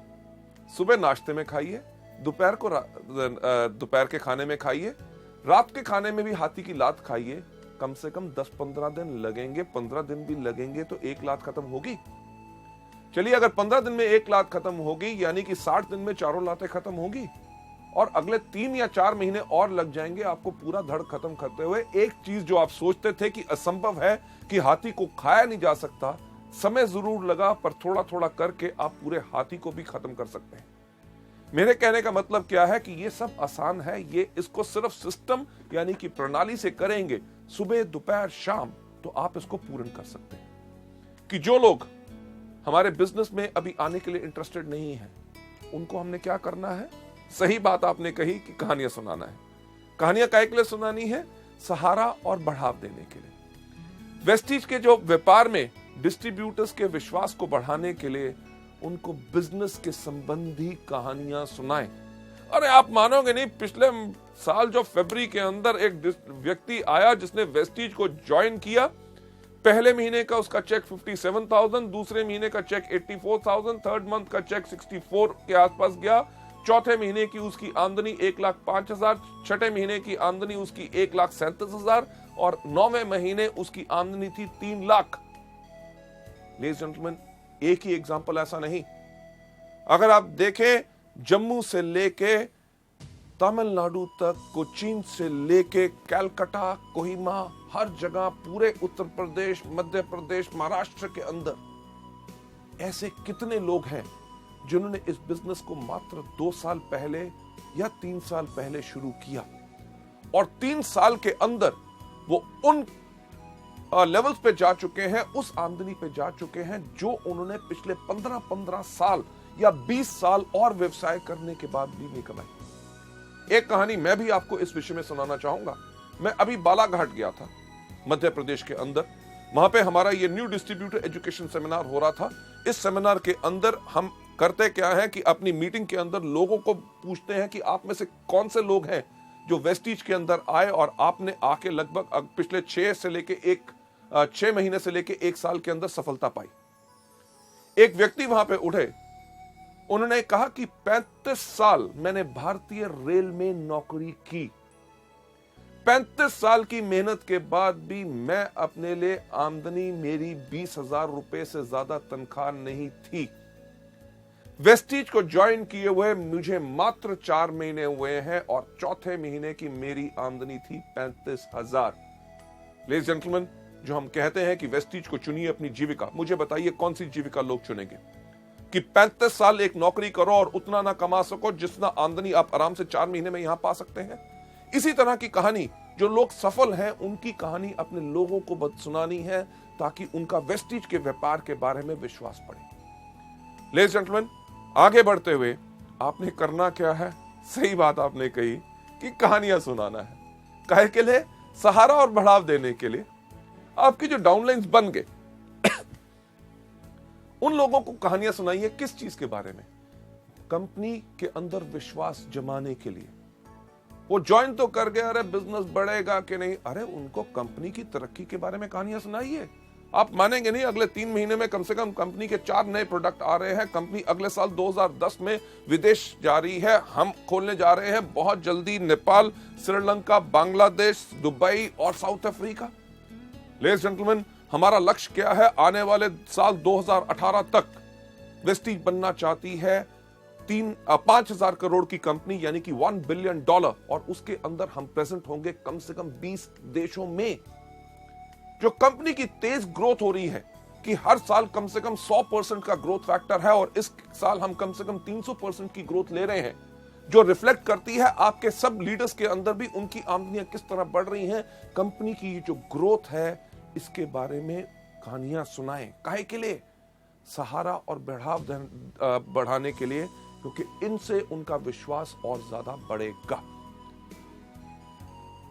सुबह नाश्ते में खाइए, दोपहर के खाने में खाइए, रात के खाने में भी हाथी की लात खाइए। कम से कम 10-15 दिन लगेंगे, 15 दिन भी लगेंगे तो एक लात खत्म होगी। चलिए, अगर 15 दिन में एक लात खत्म होगी, यानी कि 60 दिन में चारों लातें खत्म होगी, और अगले 3 या 4 महीने और लग जाएंगे आपको पूरा धड़ खत्म करते हुए। एक चीज जो आप सोचते थे कि असंभव है, कि हाथी को खाया नहीं जा सकता, समय जरूर लगा, पर थोड़ा थोड़ा करके आप पूरे हाथी को भी खत्म कर सकते हैं। मेरे कहने का मतलब क्या है कि ये सब आसान है, ये इसको सिर्फ सिस्टम यानी कि प्रणाली से करेंगे, सुबह दोपहर शाम, तो आप इसको पूर्ण कर सकते हैं। कि जो लोग हमारे बिजनेस में अभी आने के लिए इंटरेस्टेड नहीं है, उनको हमने क्या करना है? सही बात आपने कही कि कहानियां सुनाना है। कहानियां काहे के लिए सुनानी है? सहारा और बढ़ाव देने के लिए। वेस्टीज के जो व्यापार में डिस्ट्रीब्यूटर्स के विश्वास को बढ़ाने के लिए उनको बिजनेस के संबंधी कहानियां सुनाएं। अरे आप मानोगे नहीं, पिछले साल जो फरवरी के अंदर एक व्यक्ति आया जिसने वेस्टीज को ज्वाइन किया, पहले महीने का उसका चेक 57,000, दूसरे महीने का चेक 84,000, थर्ड मंथ का चेक 64 के आसपास गया, चौथे महीने की उसकी आमदनी 1,05,000, छठे महीने की आमदनी उसकी 1,37,000 और 9वें महीने उसकी आमदनी थी 3 लाख। लेडीज जेंटलमैन, एक ही एग्जांपल ऐसा नहीं। अगर आप देखें, जम्मू से लेके तमिलनाडु तक, कोचीन से लेके कलकत्ता, कोहिमा, हर जगह, पूरे उत्तर प्रदेश, मध्य प्रदेश, महाराष्ट्र के अंदर ऐसे कितने लोग हैं जिन्होंने इस बिजनेस को मात्र 2 साल पहले या 3 साल पहले शुरू किया, और 3 साल के अंदर वो उन लेवल्स पे जा चुके हैं, उस आमदनी पे जा चुके हैं जो उन्होंने पिछले 15 साल या 20 साल और व्यवसाय करने के बाद भी नहीं कमाई। एक कहानी मैं भी आपको इस विषय में सुनाना चाहूंगा। मैं अभी बालाघाट गया था, मध्य प्रदेश के अंदर। वहां पे हमारा ये न्यू डिस्ट्रीब्यूटर एजुकेशन सेमिनार हो रहा था। इस सेमिनार के अंदर हम करते क्या है कि अपनी मीटिंग के अंदर लोगों को पूछते हैं कि आप में से कौन से लोग हैं जो वेस्टीज के अंदर आए और आपने आके लगभग पिछले 6 महीने से लेके 1 साल के अंदर सफलता पाई। एक व्यक्ति वहां पे उठे, उन्होंने कहा कि 35 साल मैंने भारतीय रेल में नौकरी की, 35 साल की मेहनत के बाद भी मैं अपने लिए आमदनी मेरी 20,000 रुपए से ज्यादा तनख्वाह नहीं थी। वेस्टीज को ज्वाइन किए हुए मुझे मात्र 4 महीने हुए हैं और चौथे महीने की मेरी आमदनी थी 35,000। लेडीज जेंटलमैन, जो हम कहते हैं कि वेस्टीज को चुनिए अपनी जीविका, मुझे बताइए कौन सी जीविका लोग चुनेंगे? कि 35 साल एक नौकरी करो और उतना ना कमा सको जितना आमदनी आप आराम से 4 महीने में यहां पा सकते हैं। इसी तरह की कहानी जो लोग सफल हैं, उनकी कहानी अपने लोगों को सुनानी है ताकि उनका वेस्टीज के व्यापार के बारे में विश्वास बढ़े। लेडीज जेंटलमैन, आगे बढ़ते हुए आपने करना क्या है? सही बात आपने कही कि कहानियां सुनाना है। काहे के लिए? सहारा और बढ़ाव देने के लिए आपकी जो डाउनलाइंस बन गए उन लोगों को कहानियां सुनाइए। किस चीज के बारे में? कंपनी के अंदर विश्वास जमाने के लिए। वो ज्वाइन तो कर गया, अरे बिजनेस बढ़ेगा कि नहीं, अरे उनको कंपनी की तरक्की के बारे में कहानियां सुनाइए। आप मानेंगे नहीं, अगले 3 महीने में कम से कम कंपनी के 4 नए प्रोडक्ट आ रहे हैं। कंपनी अगले साल 2010 में विदेश जा रही है, हम खोलने जा रहे हैं बहुत जल्दी नेपाल, श्रीलंका, बांग्लादेश, दुबई और साउथ अफ्रीका। लेडीज जेंटलमैन, हमारा लक्ष्य क्या है? आने वाले साल 2018 तक वेस्टीज बनना चाहती है 5,000 करोड़ की कंपनी, यानी कि $1 बिलियन, और उसके अंदर हम प्रेजेंट होंगे कम से कम 20 देशों में। जो कंपनी की तेज ग्रोथ हो रही है कि हर साल कम से कम 100% का ग्रोथ फैक्टर है, और इस साल हम कम से कम 300% की ग्रोथ ले रहे हैं, जो रिफ्लेक्ट करती है आपके सब लीडर्स के अंदर भी उनकी आमदनियां किस तरह बढ़ रही हैं। कंपनी की जो ग्रोथ है इसके बारे में कहानियां सुनाएं। काहे के लिए? सहारा और बढ़ाव बढ़ाने के लिए, क्योंकि इनसे उनका विश्वास और ज्यादा बढ़ेगा।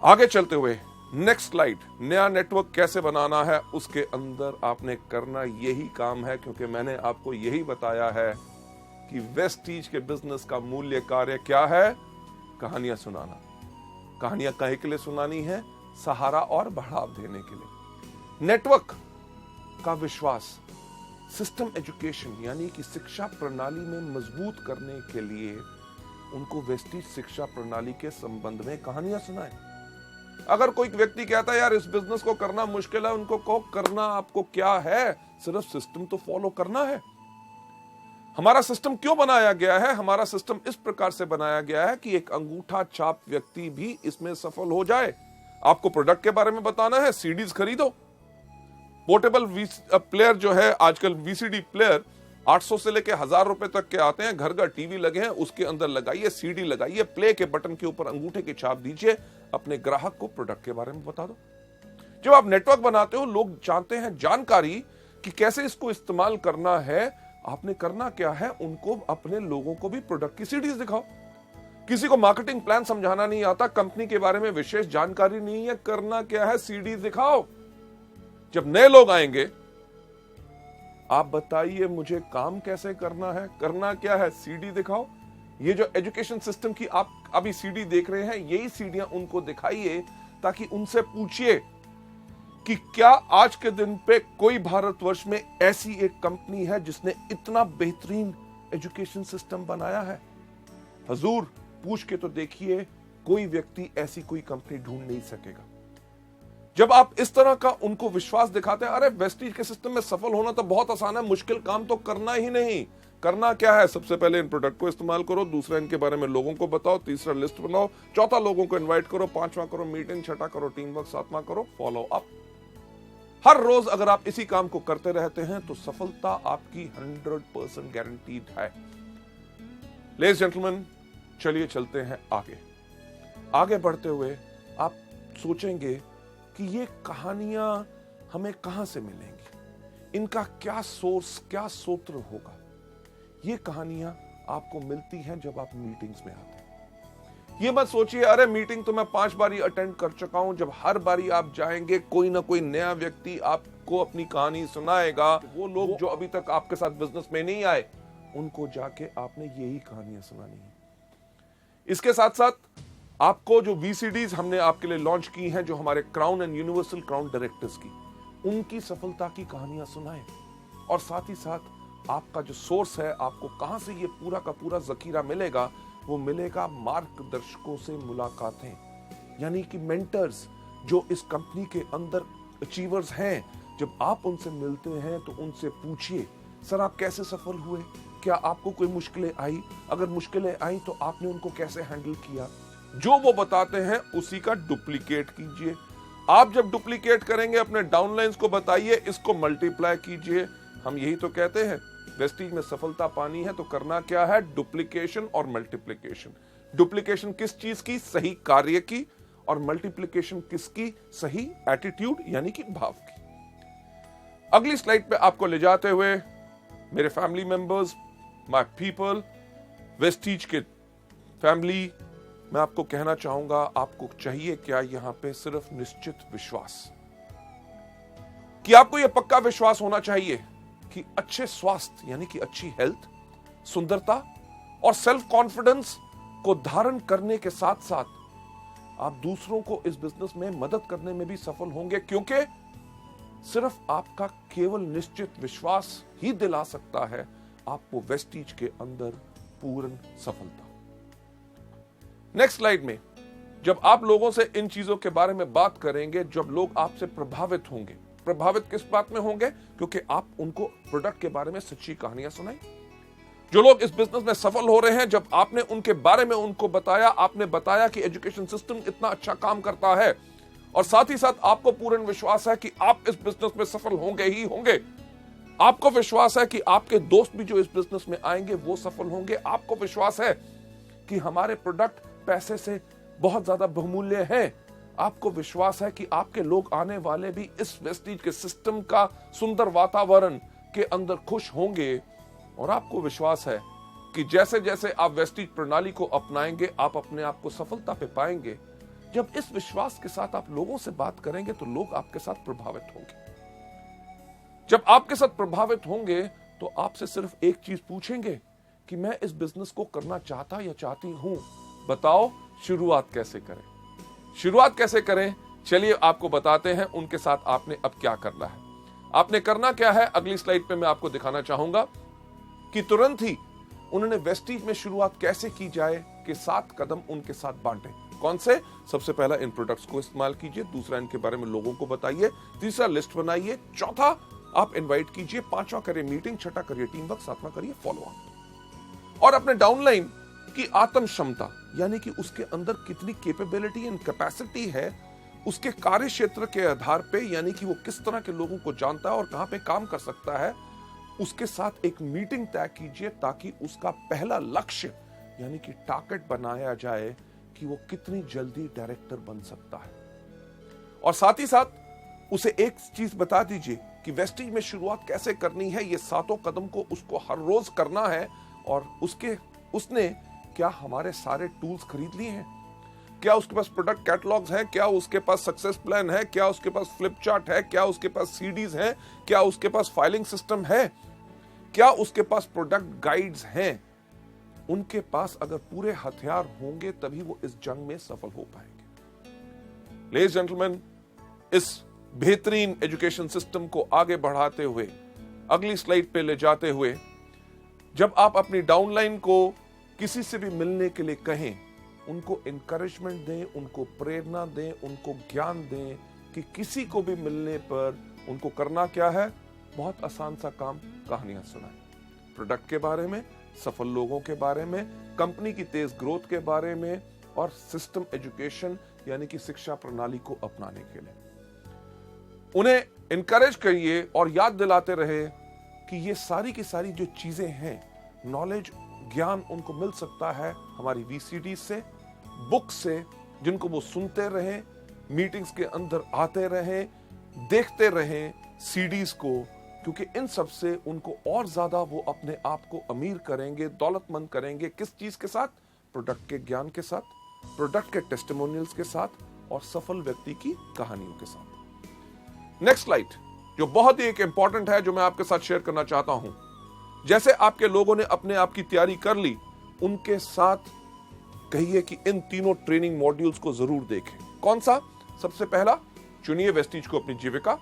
आगे चलते हुए नेक्स्ट स्लाइड, नया नेटवर्क कैसे बनाना है, उसके अंदर आपने करना यही काम है, क्योंकि मैंने आपको यही बताया है कि वेस्टीज के बिजनेस का मूल्य कार्य क्या है? कहानियां सुनाना। कहानियां काहे के लिए सुनानी है? सहारा और बढ़ाव देने के लिए। नेटवर्क का विश्वास, सिस्टम एजुकेशन यानी कि शिक्षा प्रणाली में मजबूत करने के लिए उनको वेस्टीज शिक्षा प्रणाली के संबंध में कहानियां सुनाएं। अगर कोई व्यक्ति कहता है यार इस बिजनेस को करना मुश्किल है, उनको कहो करना आपको क्या है, सिर्फ सिस्टम तो फॉलो करना है। हमारा सिस्टम क्यों बनाया गया है? हमारा सिस्टम इस प्रकार से बनाया गया है कि एक अंगूठा छाप व्यक्ति भी इसमें सफल हो जाए। आपको प्रोडक्ट के बारे में बताना है, सीडीज खरीदो। पोर्टेबल प्लेयर जो है आजकल, वीसीडी प्लेयर 800 से लेके 1000 रुपए तक के आते हैं। घर घर टीवी लगे हैं, उसके अंदर लगाइए, सीडी लगाइए, प्ले के बटन के ऊपर अंगूठे की छाप दीजिए, अपने ग्राहक को प्रोडक्ट के बारे में बता दो। जब आप नेटवर्क बनाते हो, लोग चाहते हैं जानकारी कि कैसे इसको इस्तेमाल करना है। आपने करना क्या है? उनको, अपने लोगों को भी प्रोडक्ट की सीडीज दिखाओ। किसी को मार्केटिंग प्लान समझाना नहीं आता, कंपनी के बारे में विशेष जानकारी नहीं है, करना क्या है? सीडीज दिखाओ। जब नए लोग आएंगे, आप बताइए मुझे काम कैसे करना है, करना क्या है? सीडी दिखाओ। ये जो एजुकेशन सिस्टम की आप अभी सीडी देख रहे हैं, यही सीडियां उनको दिखाइए, ताकि उनसे पूछिए कि क्या आज के दिन पे कोई भारतवर्ष में ऐसी एक कंपनी है जिसने इतना बेहतरीन एजुकेशन सिस्टम बनाया है। हजूर, पूछ के तो देखिए, कोई व्यक्ति ऐसी कोई कंपनी ढूंढ नहीं सकेगा। जब आप इस तरह का उनको विश्वास दिखाते हैं, अरे वेस्टीज के सिस्टम में सफल होना तो बहुत आसान है, मुश्किल काम तो करना ही नहीं। करना क्या है? सबसे पहले इन प्रोडक्ट को इस्तेमाल करो, दूसरा इनके बारे में लोगों को बताओ, तीसरा लिस्ट बनाओ, चौथा लोगों को इनवाइट करो, पांचवा करो मीटिंग, छठा करो टीम वर्क, सातवां करो फॉलो अप। हर रोज अगर आप इसी काम को करते रहते हैं तो सफलता आपकी 100% गारंटीड है। लेडीज जेंटलमैन, चलिए चलते हैं आगे। आगे बढ़ते हुए आप सोचेंगे कि ये कहानियां हमें कहां से मिलेंगी, इनका क्या सोर्स, क्या सूत्र होगा। ये कहानियां आपको मिलती हैं जब आप मीटिंग्स में आते हैं। ये मत सोचिए अरे मीटिंग तो मैं 5 बारी अटेंड कर चुका हूं। जब हर बारी आप जाएंगे, कोई ना कोई नया व्यक्ति आपको अपनी कहानी सुनाएगा। वो लोग जो अभी तक आपके साथ बिजनेस में नहीं आए, उनको जाके आपने यही कहानियां सुनानी है। इसके साथ साथ आपको जो वीसीडीज हमने आपके लिए लॉन्च की हैं, जो हमारे crown and universal crown directors की, उनकी सफलता की कहानियां सुनाएं। और साथ ही साथ आपका जो सोर्स है, आपको कहां से ये पूरा का पूरा जखीरा मिलेगा, वो मिलेगा मार्गदर्शकों से मुलाकातें, यानी कि मेंटर्स जो इस कंपनी के अंदर अचीवर्स हैं। जब आप उनसे मिलते हैं तो उनसे पूछिए, सर आप कैसे सफल हुए, क्या आपको कोई मुश्किलें आई, अगर मुश्किलें आई तो आपने उनको कैसे हैंडल किया। जो वो बताते हैं उसी का डुप्लीकेट कीजिए। आप जब डुप्लीकेट करेंगे, अपने डाउनलाइंस को बताइए, इसको मल्टीप्लाई कीजिए। हम यही तो कहते हैं, वेस्टीज में सफलता पानी है तो करना क्या है? डुप्लीकेशन और मल्टीप्लीकेशन। डुप्लीकेशन किस चीज की? सही कार्य की। और मल्टीप्लीकेशन किसकी? सही एटीट्यूड यानी कि भाव की। अगली स्लाइड पे आपको ले जाते हुए, मेरे family members, my people, Vestige के फैमिली, मैं आपको कहना चाहूंगा, आपको चाहिए क्या यहां पे? सिर्फ निश्चित विश्वास, कि आपको यह पक्का विश्वास होना चाहिए कि अच्छे स्वास्थ्य यानी कि अच्छी हेल्थ, सुंदरता और सेल्फ कॉन्फिडेंस को धारण करने के साथ साथ आप दूसरों को इस बिजनेस में मदद करने में भी सफल होंगे, क्योंकि सिर्फ आपका केवल निश्चित विश्वास ही दिला सकता है आपको वेस्टीज के अंदर पूर्ण सफलता। नेक्स्ट स्लाइड में जब आप लोगों से इन चीजों के बारे में बात करेंगे, जब लोग आपसे प्रभावित होंगे, प्रभावित किस बात में होंगे? क्योंकि आप उनको प्रोडक्ट के बारे में सच्ची कहानियां सुनाई। जो लोग इस बिजनेस में सफल हो रहे हैं, जब आपने उनके बारे में उनको बताया, आपने बताया कि एजुकेशन सिस्टम इतना अच्छा काम करता है और साथ ही साथ आपको पूर्ण विश्वास है कि आप इस बिजनेस में सफल होंगे ही होंगे। आपको विश्वास है कि आपके दोस्त भी जो इस बिजनेस में आएंगे वो सफल होंगे। आपको विश्वास है कि हमारे प्रोडक्ट पैसे से बहुत ज्यादा बहुमूल्य हैं। आपको विश्वास है कि आपके लोग आने वाले भी इस वेस्टीज के सिस्टम का सुंदर वातावरण के अंदर खुश होंगे। और आपको विश्वास है कि जैसे जैसे आप वेस्टीज प्रणाली को अपनाएंगे, आप अपने आप को सफलता पे पाएंगे। जब इस विश्वास के साथ आप लोगों से बात करेंगे तो लोग आपके साथ प्रभावित होंगे। जब आपके साथ प्रभावित होंगे तो आपसे सिर्फ एक चीज पूछेंगे कि मैं इस बिजनेस को करना चाहता या चाहती हूं, बताओ शुरुआत कैसे करें। शुरुआत कैसे करें, चलिए आपको बताते हैं। उनके साथ आपने अब क्या करना है। आपने करना क्या है, अगली स्लाइड पे मैं आपको दिखाना चाहूंगा कि तुरंत ही उन्होंने वेस्टीज में शुरुआत कैसे की जाए कि 7 कदम उनके साथ बांटे। कौन से? सबसे पहला, इन प्रोडक्ट्स को इस्तेमाल कीजिए। दूसरा, इनके बारे में लोगों को बताइए। तीसरा, लिस्ट बनाइए। चौथा, आप इनवाइट कीजिए। पांचवा, करिए मीटिंग। छठा, करिए टीम वर्क। सातवां, करिए फॉलो अप। और अपने डाउनलाइन की आत्म क्षमता यानी कि उसके अंदर कितनी कैपेबिलिटी एंड कैपेसिटी है, उसके कार्य क्षेत्र के आधार पे, यानी कि वो किस तरह के लोगों को जानता है और कहां पे काम कर सकता है, उसके साथ एक मीटिंग तय कीजिए ताकि उसका पहला लक्ष्य यानी कि टारगेट बनाया जाए कि वो कितनी जल्दी डायरेक्टर बन सकता है। और साथ ही साथ उसे एक चीज बता दीजिए कि वेस्टीज में शुरुआत कैसे करनी है। ये 7 कदम को उसको हर रोज करना है। और उसने क्या हमारे सारे टूल्स खरीद लिए हैं? क्या उसके पास प्रोडक्ट कैटलॉग्स हैं? क्या उसके पास सक्सेस प्लान है? क्या उसके पास फ्लिप चार्ट है? क्या उसके पास सीडीज हैं? क्या उसके पास फाइलिंग सिस्टम है? क्या उसके पास प्रोडक्ट गाइड्स हैं? उनके पास अगर पूरे हथियार होंगे तभी वो इस जंग में सफल हो पाएंगे। लेडीज जेंटलमैन, इस बेहतरीन एजुकेशन सिस्टम को आगे बढ़ाते हुए, अगली स्लाइड पे ले जाते हुए, जब आप अपनी डाउनलाइन को किसी से भी मिलने के लिए कहें, उनको इंकरेजमेंट दें, उनको प्रेरणा दें, उनको ज्ञान दें कि किसी को भी मिलने पर उनको करना क्या है। बहुत आसान सा काम, कहानियां सुनाएं। प्रोडक्ट के बारे में, सफल लोगों के बारे में, कंपनी की तेज ग्रोथ के बारे में और सिस्टम एजुकेशन यानी कि शिक्षा प्रणाली को अपनाने के लिए उन्हें इनकरेज करिए और याद दिलाते रहे कि ये सारी की सारी जो चीजें हैं, नॉलेज, ज्ञान उनको मिल सकता है हमारी वीसीडी से, बुक से, जिनको वो सुनते रहें, मीटिंग्स के अंदर आते रहें, देखते रहें सीडीज को, क्योंकि इन सब से उनको और ज्यादा वो अपने आप को अमीर करेंगे, दौलतमंद करेंगे। किस चीज के साथ? प्रोडक्ट के ज्ञान के साथ, प्रोडक्ट के टेस्टिमोनियल्स के साथ और सफल व्यक्ति की कहानियों के साथ। नेक्स्ट स्लाइड जो बहुत ही एक इंपॉर्टेंट है, जो मैं आपके साथ शेयर करना चाहता हूं। जैसे आपके लोगों ने अपने आप की तैयारी कर ली, उनके साथ कहिए कि इन तीनों ट्रेनिंग मॉड्यूल्स को जरूर देखें। कौन सा? सबसे पहला, चुनिए वेस्टीज को अपनी जीविका।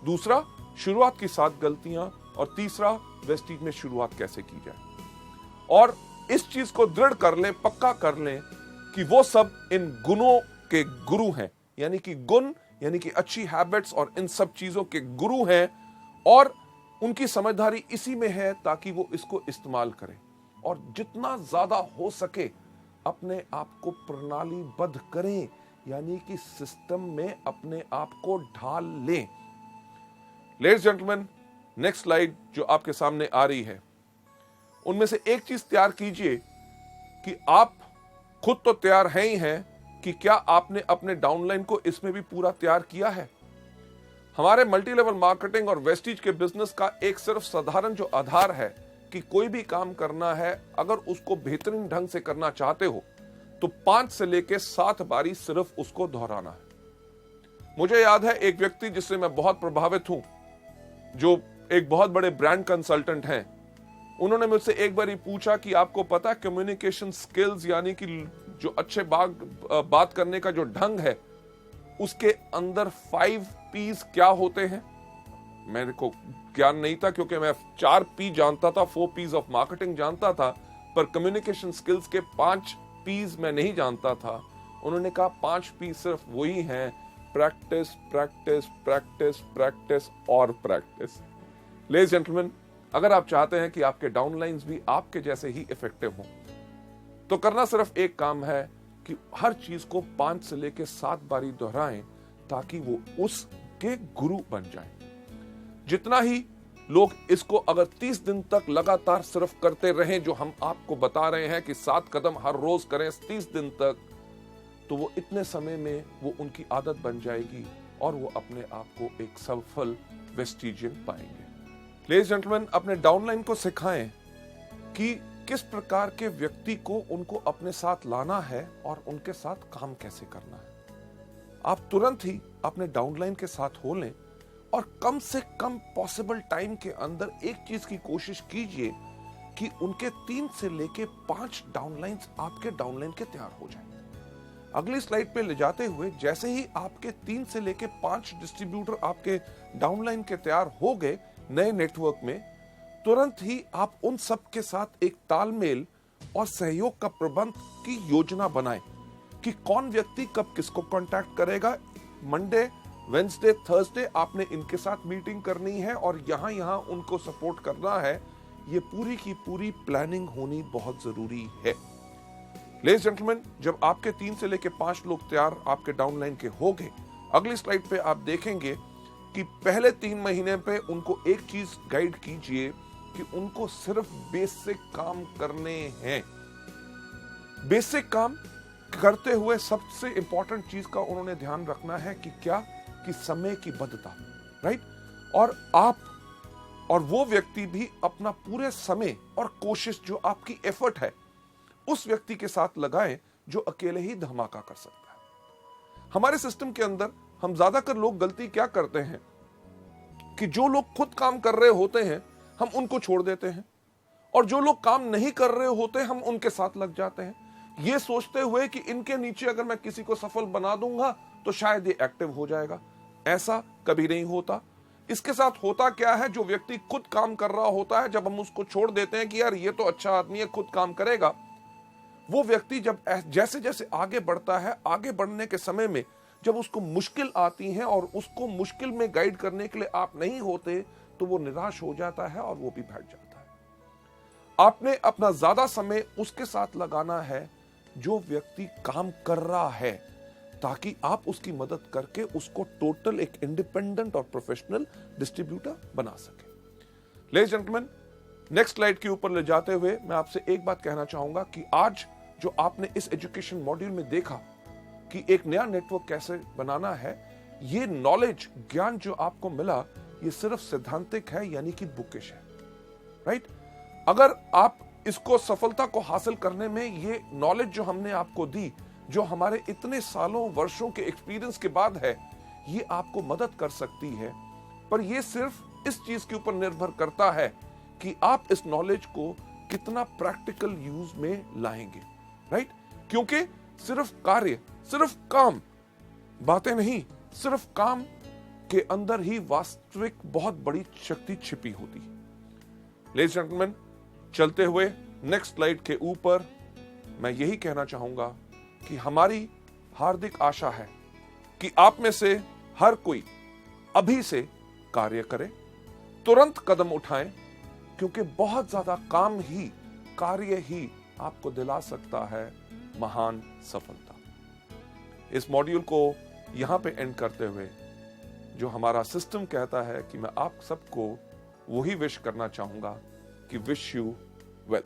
दूसरा, शुरुआत की 7 गलतियां। और तीसरा, वेस्टीज में शुरुआत कैसे की जाए। और इस चीज को दृढ़ कर लें, पक्का कर लें कि वो सब इन गुणों के गुरु हैं, यानी कि गुण यानी कि अच्छी हैबिट्स और इन सब चीजों के गुरु हैं। और उनकी समझदारी इसी में है ताकि वो इसको इस्तेमाल करें और जितना ज्यादा हो सके अपने आप को प्रणालीबद्ध करें, यानी कि सिस्टम में अपने आप को ढाल लें। लेडीज जेंटलमैन, नेक्स्ट स्लाइड जो आपके सामने आ रही है, उनमें से एक चीज तैयार कीजिए कि आप खुद तो तैयार हैं ही हैं, कि क्या आपने अपने डाउनलाइन को इसमें भी पूरा तैयार किया है। हमारे मल्टी लेवल मार्केटिंग और वेस्टीज के बिजनेस का एक सिर्फ साधारण जो आधार है कि कोई भी काम करना है, अगर उसको बेहतरीन ढंग से करना चाहते हो तो 5 से लेके 7 बारी सिर्फ उसको दोहराना है। मुझे याद है एक व्यक्ति जिससे मैं बहुत प्रभावित हूं, जो एक बहुत बड़े ब्रांड कंसल्टेंट हैं। उन्होंने मुझसे एक बार ही पूछा कि आपको पता है कम्युनिकेशन स्किल्स यानी कि जो अच्छे बात करने का जो ढंग है, उसके अंदर 5 P's क्या होते हैं? मेरे को ज्ञान नहीं था क्योंकि मैं 4 P जानता था, 4 P's ऑफ मार्केटिंग जानता था, पर कम्युनिकेशन स्किल्स के 5 P's मैं नहीं जानता था। उन्होंने कहा 5 P सिर्फ वही हैं, प्रैक्टिस प्रैक्टिस प्रैक्टिस प्रैक्टिस और प्रैक्टिस। लेडीज जेंटलमैन, अगर आप चाहते हैं कि आपके डाउनलाइंस भी आपके जैसे ही इफेक्टिव हों, तो करना सिर्फ एक काम है कि हर चीज को 5 से लेकर 7 बारी दोहराएं ताकि वो उसके गुरु बन जाएं। जितना ही लोग इसको अगर 30 दिन तक लगातार सिर्फ करते रहें, जो हम आपको बता रहे हैं कि 7 कदम हर रोज करें 30 दिन तक, तो वो इतने समय में वो उनकी आदत बन जाएगी और वो अपने आप को एक सफल वेस्टिजियन पाएंगे। लेडीज जेंटलमैन, अपने डाउनलाइन को सिखाएं कि किस प्रकार के व्यक्ति को उनको अपने साथ लाना है और उनके साथ काम कैसे करना है। आप तुरंत ही अपने डाउनलाइन के साथ हो लें और कम से कम पॉसिबल टाइम के अंदर एक चीज की कोशिश कीजिए कि उनके 3 से लेके 5 डाउनलाइंस आपके डाउनलाइन के तैयार हो जाएं। अगली स्लाइड पे ले जाते हुए जैसे ही आपके 3 से लेके 5 डिस्ट्रीब्यूटर आपके डाउनलाइन के तैयार हो गए नए नेटवर्क में, तुरंत ही आप उन सब के साथ एक तालमेल और सहयोग का प्रबंध की योजना बनाएं कि कौन व्यक्ति कब किसको कांटेक्ट करेगा। मंडे, वेंसडे, थर्सडे आपने इनके साथ मीटिंग करनी है और यहां उनको सपोर्ट करना है। ये पूरी की पूरी प्लानिंग होनी बहुत जरूरी है। लेडीज जेंटलमैन, जब आपके 3 से लेके 5 लोग तैयार आपके डाउनलाइन के हो गए, अगली स्लाइड पे आप देखेंगे कि पहले 3 महीने पे उनको एक चीज गाइड कीजिए कि उनको सिर्फ बेसिक काम करने हैं। बेसिक काम करते हुए सबसे इंपॉर्टेंट चीज का उन्होंने ध्यान रखना है कि क्या, कि समय की बद्धता, राइट। और आप और वो व्यक्ति भी अपना पूरे समय और कोशिश, जो आपकी एफर्ट है, उस व्यक्ति के साथ लगाएं जो अकेले ही धमाका कर सकता है। हमारे सिस्टम के अंदर हम ज्यादातर लोग गलती क्या करते हैं कि जो लोग खुद काम कर रहे होते हैं हम उनको छोड़ देते हैं, और जो लोग काम नहीं कर रहे होते हम उनके साथ लग जाते हैं, ये सोचते हुए कि इनके नीचे अगर मैं किसी को सफल बना दूंगा तो शायद ये एक्टिव हो जाएगा। ऐसा कभी नहीं होता। इसके साथ होता क्या है, जो व्यक्ति खुद काम कर रहा होता है, जब हम उसको छोड़ देते हैं कि यार ये तो अच्छा आदमी है, खुद काम करेगा, वो व्यक्ति जब जैसे जैसे आगे बढ़ता है, आगे बढ़ने के समय में जब उसको मुश्किल आती है और उसको मुश्किल में गाइड करने के लिए आप नहीं होते, तो वो निराश हो जाता है और वो भी बैठ जाता है। आपने अपना ज्यादा समय उसके साथ लगाना है जो व्यक्ति काम कर रहा है, ताकि आप उसकी मदद करके उसको टोटल एक इंडिपेंडेंट और प्रोफेशनल डिस्ट्रीब्यूटर बना सके। लेडीज जेंटलमैन, नेक्स्ट स्लाइड के ऊपर ले जाते हुए मैं आपसे एक बात कहना चाहूंगा कि आज जो आपने इस एजुकेशन मॉड्यूल में देखा कि एक नया नेटवर्क कैसे बनाना है, ये नॉलेज, ज्ञान जो आपको मिला, ये सिर्फ सिद्धांतिक है, यानी कि बुकिश है, राइट। अगर आप इसको सफलता को हासिल करने में ये नॉलेज जो हमने आपको दी, जो हमारे इतने सालों वर्षों के एक्सपीरियंस के बाद है, ये आपको मदद कर सकती है, पर ये सिर्फ इस चीज के ऊपर निर्भर करता है कि आप इस नॉलेज को कितना प्रैक्टिकल यूज में लाएंगे, राइट। क्योंकि सिर्फ कार्य, सिर्फ काम, बातें नहीं, सिर्फ काम के अंदर ही वास्तविक बहुत बड़ी शक्ति छिपी होती है। लेडीज जेंटलमैन, चलते हुए नेक्स्ट स्लाइड के ऊपर मैं यही कहना चाहूंगा कि हमारी हार्दिक आशा है कि आप में से हर कोई अभी से कार्य करे, तुरंत कदम उठाएं, क्योंकि बहुत ज्यादा काम ही, कार्य ही आपको दिला सकता है महान सफलता। इस मॉड्यूल को यहां पे एंड करते हुए जो हमारा सिस्टम कहता है कि मैं आप सबको वही विश करना चाहूंगा कि विश यू वेल।